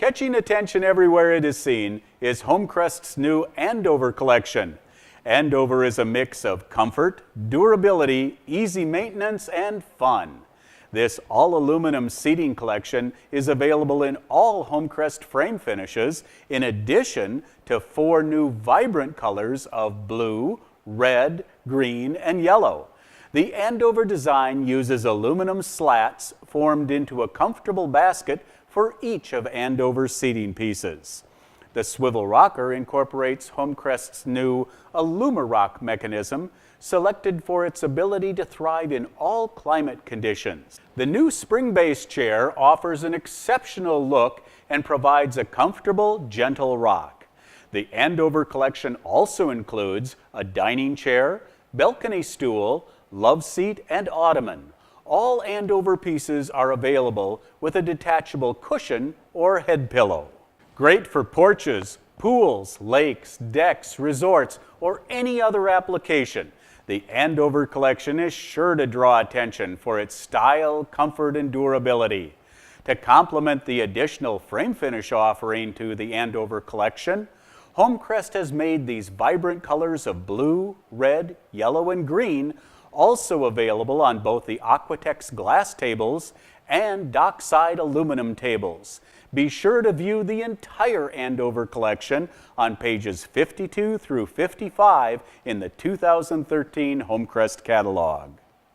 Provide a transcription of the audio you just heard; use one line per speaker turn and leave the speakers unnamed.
Catching attention everywhere it is seen is Homecrest's new Andover collection. Andover is a mix of comfort, durability, easy maintenance, and fun. This all-aluminum seating collection is available in all Homecrest frame finishes, in addition to 4 new vibrant colors of blue, red, green, and yellow. The Andover design uses aluminum slats formed into a comfortable basket for each of Andover's seating pieces. The swivel rocker incorporates Homecrest's new Allumarock mechanism, selected for its ability to thrive in all climate conditions. The new spring-based chair offers an exceptional look and provides a comfortable, gentle rock. The Andover collection also includes a dining chair, balcony stool, love seat, and ottoman. All Andover pieces are available with a detachable cushion or head pillow. Great for porches, pools, lakes, decks, resorts, or any other application. The Andover collection is sure to draw attention for its style, comfort, and durability. To complement the additional frame finish offering to the Andover collection, Homecrest has made these vibrant colors of blue, red, yellow, and green also available on both the Aquatex glass tables and dockside aluminum tables. Be sure to view the entire Andover collection on pages 52 through 55 in the 2013 Homecrest catalog.